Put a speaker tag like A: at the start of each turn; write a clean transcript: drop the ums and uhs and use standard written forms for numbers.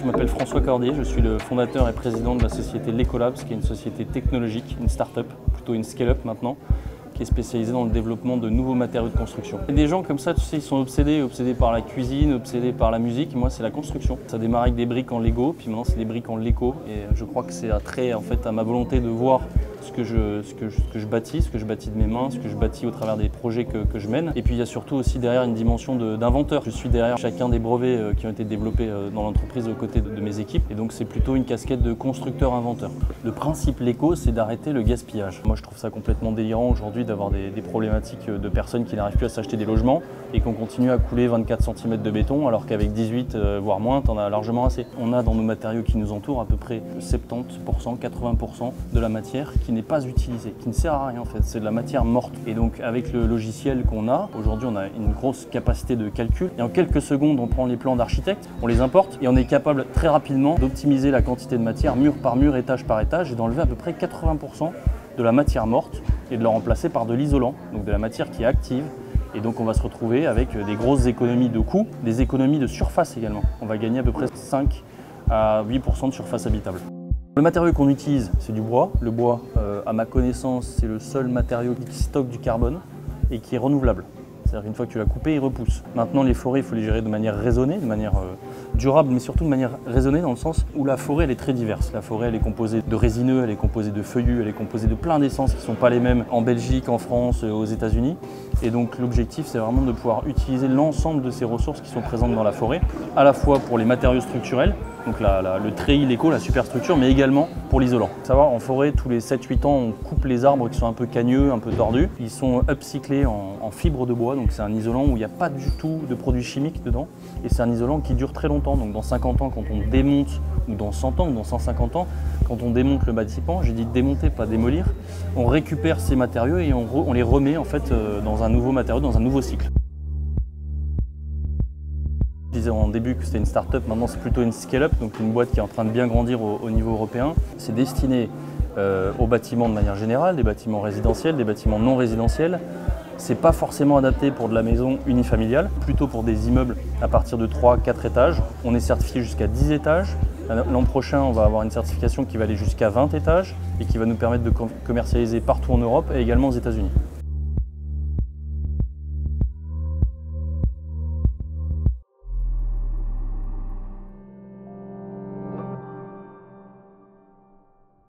A: Je m'appelle François Cordier, je suis le fondateur et président de la société l'Ecolabs, qui est une société technologique, une start-up, plutôt une scale-up maintenant, qui est spécialisée dans le développement de nouveaux matériaux de construction. Et des gens comme ça, tu sais, ils sont obsédés par la cuisine, obsédés par la musique. Moi, c'est la construction. Ça démarre avec des briques en Lego, puis maintenant c'est des briques en Lego. Et je crois que c'est attrait en fait à ma volonté de voir ce que je bâtis de mes mains, ce que je bâtis au travers des projets que je mène. Et puis il y a surtout aussi derrière une dimension d'inventeur. Je suis derrière chacun des brevets qui ont été développés dans l'entreprise aux côtés de mes équipes. Et donc c'est plutôt une casquette de constructeur-inventeur. Le principe l'éco, c'est d'arrêter le gaspillage. Moi je trouve ça complètement délirant aujourd'hui d'avoir des problématiques de personnes qui n'arrivent plus à s'acheter des logements et qu'on continue à couler 24 cm de béton alors qu'avec 18 voire moins, t'en as largement assez. On a dans nos matériaux qui nous entourent à peu près 70%, 80% de la matière qui n'est pas utilisée, qui ne sert à rien en fait, c'est de la matière morte. Et donc avec le logiciel qu'on a, aujourd'hui on a une grosse capacité de calcul et en quelques secondes on prend les plans d'architecte, on les importe et on est capable très rapidement d'optimiser la quantité de matière mur par mur, étage par étage et d'enlever à peu près 80% de la matière morte et de la remplacer par de l'isolant, donc de la matière qui est active. Et donc on va se retrouver avec des grosses économies de coûts, des économies de surface également. On va gagner à peu près 5 à 8% de surface habitable. Le matériau qu'on utilise, c'est du bois. Le bois, à ma connaissance, c'est le seul matériau qui stocke du carbone et qui est renouvelable. C'est-à-dire qu'une fois que tu l'as coupé, il repousse. Maintenant, les forêts, il faut les gérer de manière raisonnée, de manière durable, mais surtout de manière raisonnée dans le sens où la forêt, elle est très diverse. La forêt, elle est composée de résineux, elle est composée de feuillus, elle est composée de plein d'essences qui ne sont pas les mêmes en Belgique, en France, aux États-Unis. Et donc l'objectif, c'est vraiment de pouvoir utiliser l'ensemble de ces ressources qui sont présentes dans la forêt, à la fois pour les matériaux structurels, donc le treillis, l'éco, la superstructure, mais également pour l'isolant. Faut savoir, en forêt, tous les 7-8 ans, on coupe les arbres qui sont un peu cagneux, un peu tordus. Ils sont upcyclés en fibre de bois, donc c'est un isolant où il n'y a pas du tout de produits chimiques dedans. Et c'est un isolant qui dure très longtemps, donc dans 50 ans, quand on démonte, ou dans 100 ans, ou dans 150 ans, quand on démonte le bâtiment, j'ai dit démonter, pas démolir, on récupère ces matériaux et on les remet en fait dans un nouveau matériau, dans un nouveau cycle. Je disais en début que c'était une start-up, maintenant c'est plutôt une scale-up, donc une boîte qui est en train de bien grandir au niveau européen. C'est destiné aux bâtiments de manière générale, des bâtiments résidentiels, des bâtiments non résidentiels. C'est pas forcément adapté pour de la maison unifamiliale, plutôt pour des immeubles à partir de 3-4 étages. On est certifié jusqu'à 10 étages. L'an prochain, on va avoir une certification qui va aller jusqu'à 20 étages et qui va nous permettre de commercialiser partout en Europe et également aux États-Unis.